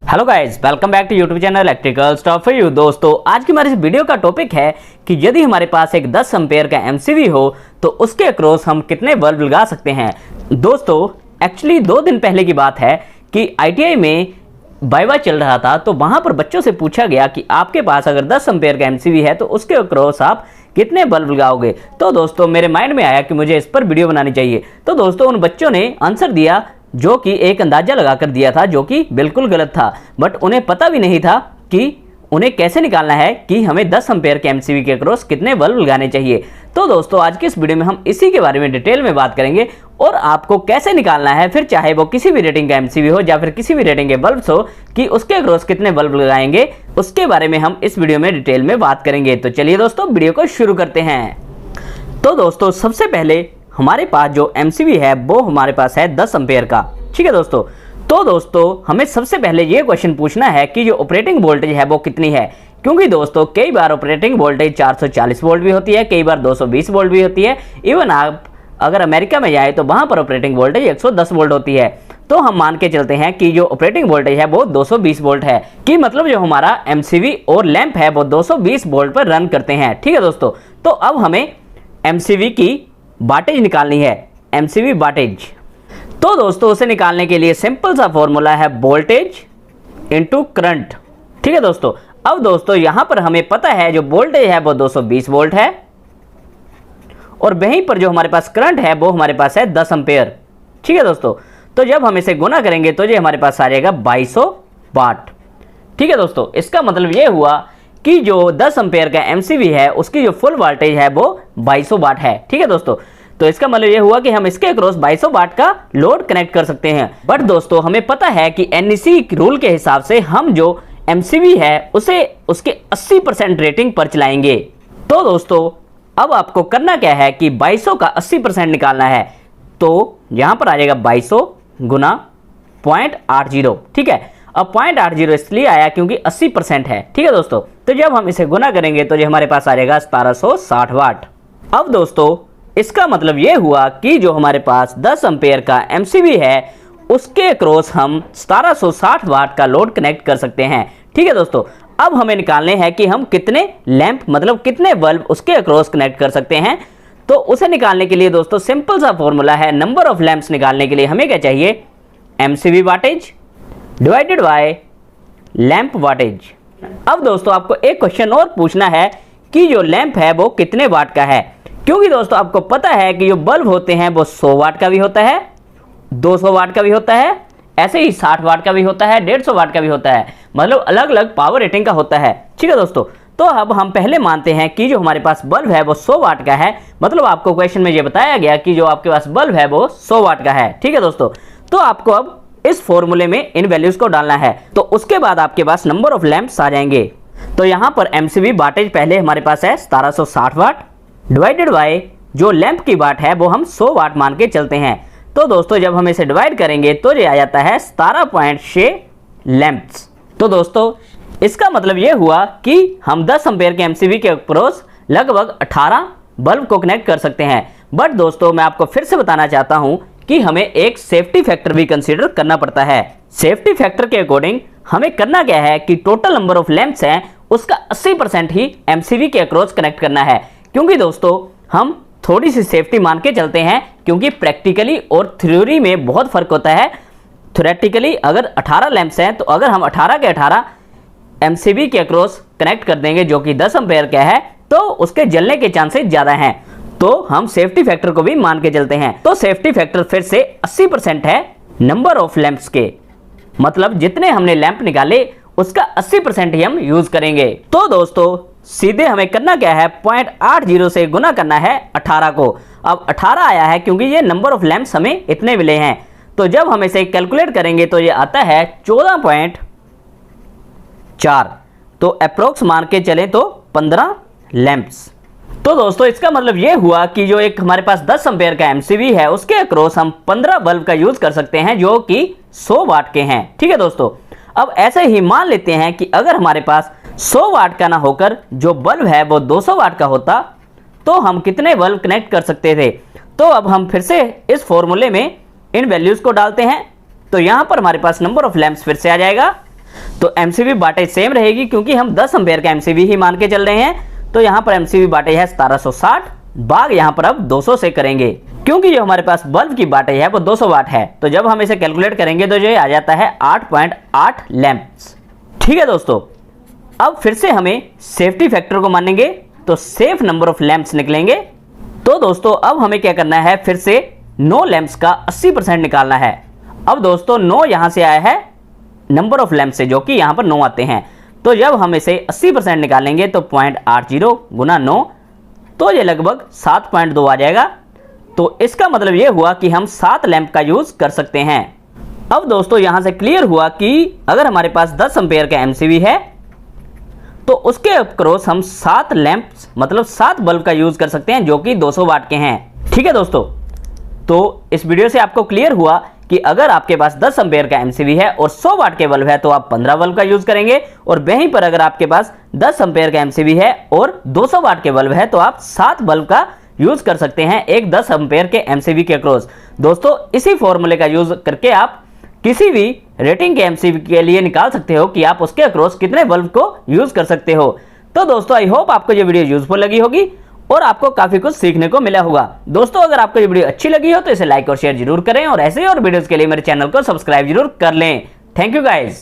Hello guys, welcome back to YouTube channel electrical stuff for you. दोस्तों, आज की हमारी इस वीडियो का टॉपिक है कि यदि हमारे पास एक 10 एम्पेयर का एमसीवी हो तो उसके अक्रॉस हम कितने बल्ब लगा सकते हैं। दोस्तों, एक्चुअली 2 दिन पहले की बात है कि आईटीआई में वाइवा चल रहा था, तो वहां पर बच्चों से पूछा गया कि आपके पास अगर 10 एम्पेयर का एमसीवी है तो उसके अक्रॉस आप कितने बल्ब लगाओगे। तो दोस्तों, मेरे माइंड में आया कि मुझे इस पर वीडियो बनानी चाहिए। तो दोस्तों, उन बच्चों ने आंसर दिया जो कि एक अंदाजा लगाकर दिया था, जो कि बिल्कुल गलत था। बट उन्हें पता भी नहीं था कि उन्हें कैसे निकालना है कि हमें 10 एम्पेयर के एमसीवी के अक्रॉस कितने बल्ब लगाने चाहिए। तो दोस्तों, आज की इस वीडियो में हम इसी के बारे में डिटेल में बात करेंगे और आपको कैसे निकालना है, फिर चाहे वो किसी भी रेटिंग का एमसीवी हो या फिर किसी भी रेटिंग के बल्ब हो, कि उसके अक्रॉस कितने बल्ब लगाएंगे, उसके बारे में हम इस वीडियो में डिटेल में बात करेंगे। तो चलिए दोस्तों, वीडियो को शुरू करते हैं। तो दोस्तों, सबसे पहले हमारे पास जो एमसीवी है वो हमारे पास है 10 एम्पेयर का। ठीक है दोस्तों। तो दोस्तों, हमें सबसे पहले ये क्वेश्चन पूछना है कि जो ऑपरेटिंग वोल्टेज है वो कितनी है, क्योंकि दोस्तों कई बार ऑपरेटिंग वोल्टेज 440 वोल्ट भी होती है, कई बार 220 वोल्ट भी होती है। इवन आप अगर अमेरिका में जाए तो वहां पर ऑपरेटिंग वोल्टेज 110 वोल्ट होती है। तो हम मान के चलते हैं कि जो ऑपरेटिंग वोल्टेज है वो 220 वोल्ट है, कि मतलब जो हमारा एमसीवी और लैंप है वो 220 वोल्ट पर रन करते हैं। ठीक है दोस्तों। तो अब हमें एमसीवी की वाटेज निकालनी है, एमसीवी वाटेज। तो दोस्तों, उसे निकालने के लिए सिंपल सा फॉर्मूला है वोल्टेज इनटू करंट। ठीक है दोस्तों। अब दोस्तों, यहां पर हमें पता है जो वोल्टेज है वो 220 वोल्ट है और वहीं पर जो हमारे पास करंट है वो हमारे पास है 10 एम्पेयर। ठीक है दोस्तों। तो जब हम इसे गुना करेंगे तो ये हमारे पास आ जाएगा 2200 वाट। ठीक है दोस्तों। इसका मतलब ये हुआ कि जो 10 एम्पेयर का एमसीवी है उसकी जो फुल वोल्टेज है वो 2200 वाट है। ठीक है दोस्तों। तो इसका मतलब ये हुआ कि हम इसके अक्रॉस 2200 वाट का लोड कनेक्ट कर सकते हैं। बट दोस्तों, हमें पता है कि एनईसी रूल के हिसाब से हम जो एमसीवी है उसे उसके 80% रेटिंग पर चलाएंगे। तो दोस्तों, अब आपको करना क्या है कि 2200 का 80% निकालना है। तो यहां पर आ जाएगा 2200 गुना 0.80। ठीक है। अब 0.80 इसलिए आया क्योंकि 80% है। ठीक है दोस्तों। तो जब हम इसे गुना करेंगे तो ये हमारे पास आ जाएगा 1760 वाट। अब दोस्तों, इसका मतलब ये हुआ कि जो हमारे पास 10 एम्पेयर का एमसीवी है उसके अक्रॉस हम 1760 वाट का लोड कनेक्ट कर सकते हैं। ठीक है दोस्तों। अब हमें निकालने हैं कि हम कितने लैंप मतलब कितने बल्ब उसके अक्रॉस कनेक्ट कर सकते हैं। तो उसे निकालने के लिए दोस्तों सिंपल सा फॉर्मूला है, नंबर ऑफ लैंप्स निकालने के लिए हमें क्या चाहिए, MCV wattage divided by lamp wattage. अब दोस्तों, आपको एक क्वेश्चन और पूछना है कि जो लैंप है वो कितने वाट का है, क्योंकि दोस्तों आपको पता है कि जो बल्ब होते हैं वो 100 वाट का भी होता है, 200 वाट का भी होता है, ऐसे ही 60 वाट का भी होता है, 150 वाट का भी होता है, मतलब अलग अलग पावर रेटिंग का होता है। ठीक है दोस्तों। तो अब हम पहले मानते हैं कि जो हमारे पास बल्ब है वो 100 वाट का है, मतलब आपको क्वेश्चन में ये बताया गया कि जो आपके पास बल्ब है वो 100 वाट का है। ठीक है दोस्तों। तो आपको अब इस फॉर्मूले में इन वैल्यूज को डालना है, तो उसके बाद आपके पास नंबर ऑफ लैंप्स आ जाएंगे। तो यहां पर एमसीवी वाटेज पहले हमारे पास है 1760 वाट डिवाइडेड बाय जो लैंप की वाट है वो हम 100 वाट मान के चलते हैं। तो दोस्तों, जब हम इसे डिवाइड करेंगे तो ये आ जाता है 17.6 लैंप्स। तो दोस्तों, इसका मतलब ये हुआ कि हम 10 एम्पेयर के एमसीवी के अक्रॉस लगभग 18 बल्ब को कनेक्ट कर सकते हैं। बट दोस्तों, मैं आपको फिर से बताना चाहता हूं कि हमें एक सेफ्टी फैक्टर भी कंसीडर करना पड़ता है। सेफ्टी फैक्टर के अकॉर्डिंग हमें करना क्या है कि टोटल नंबर ऑफ लैंप्स हैं उसका 80% ही एमसीवी के अक्रॉस कनेक्ट करना है, क्योंकि दोस्तों हम थोड़ी सी सेफ्टी मान के चलते हैं, क्योंकि प्रैक्टिकली और थ्योरी में बहुत फर्क होता है। थ्योरेटिकली अगर 18 लैंप्स हैं तो अगर हम 18 के 18 एमसीवी के अक्रॉस कनेक्ट कर देंगे जो कि 10 एम्पेयर का है, तो उसके जलने के चांसेस ज्यादा हैं। तो हम सेफ्टी फैक्टर को भी मान के चलते हैं। तो सेफ्टी फैक्टर फिर से 80% है नंबर ऑफ लैंप्स के, मतलब जितने हमने लैंप निकाले उसका 80% ही हम यूज करेंगे। तो दोस्तों, सीधे हमें करना क्या है, 0.80 से गुना करना है 18 को। अब 18 आया है क्योंकि ये नंबर ऑफ लैंप्स हमें इतने मिले हैं। तो जब हम इसे कैलकुलेट करेंगे तो ये आता है 14.4। तो अप्रोक्स मान के चले तो 15 लैंप्स। तो दोस्तों, इसका मतलब ये हुआ कि जो एक हमारे पास 10 एम्पेयर का एमसीवी है उसके अक्रॉस हम 15 बल्ब का यूज कर सकते हैं जो कि 100 वाट के हैं। ठीक है दोस्तों। अब ऐसे ही मान लेते हैं कि अगर हमारे पास 100 वाट का ना होकर जो बल्ब है वो 200 वाट का होता तो हम कितने बल्ब कनेक्ट कर सकते थे। तो अब हम फिर से इस फॉर्मूले में इन वैल्यूज को डालते हैं। तो यहां पर हमारे पास नंबर ऑफ लैंप्स फिर से आ जाएगा तो एमसीवी वाटेज सेम रहेगी क्योंकि हम 10 एम्पेयर का एमसीवी ही मान के चल रहे हैं। तो यहाँ पर एमसीवी वाटेज है 1760, भाग यहाँ पर अब 200 से करेंगे क्योंकि जो हमारे पास बल्ब की वाटेज है वो 200 वाट है। तो जब हम इसे कैलकुलेट करेंगे तो ये आ जाता है 8.8 लैंप्स। ठीक है दोस्तों, अब फिर से हमें सेफ्टी फैक्टर को मानेंगे तो सेफ नंबर ऑफ लैंप्स निकलेंगे। तो दोस्तों अब हमें क्या करना है, फिर से 9 लैंप्स का 80% निकालना है। अब दोस्तों 9 यहां से आया है नंबर ऑफ लैंप से, जो कि यहां पर 9 आते हैं। तो जब हम इसे 80% निकालेंगे तो 0.80 गुना 9, तो ये लगभग 7.2 आ जाएगा। तो इसका मतलब ये हुआ कि हम 7 लैंप का यूज कर सकते हैं। अब दोस्तों यहां से क्लियर हुआ कि अगर हमारे पास 10 एम्पेयर का एमसीवी है तो उसके अक्रॉस हम 7 लैंप्स मतलब 7 बल्ब का यूज कर सकते हैं जो कि 200 वाट के हैं। ठीक है दोस्तों, तो इस वीडियो से आपको क्लियर हुआ कि अगर आपके पास 10 एम्पेयर का एमसीवी है और 100 वाट के बल्ब है तो आप 15 बल्ब का यूज करेंगे, और वहीं पर अगर आपके पास 10 एम्पेयर का एमसीवी है और 200 वाट के बल्ब है तो आप 7 बल्ब का यूज कर सकते हैं एक 10 एम्पेयर के एमसीवी के अक्रॉस। दोस्तों इसी फॉर्मूले का यूज करके आप किसी भी रेटिंग के एमसीवी के लिए निकाल सकते हो कि आप उसके अक्रॉस कितने बल्ब को यूज कर सकते हो। तो दोस्तों आई होप आपको ये वीडियो यूजफुल लगी होगी और आपको काफी कुछ सीखने को मिला होगा। दोस्तों अगर आपको ये वीडियो अच्छी लगी हो तो इसे लाइक और शेयर जरूर करें, और ऐसे ही और वीडियोस के लिए मेरे चैनल को सब्सक्राइब जरूर कर लें। Thank you guys.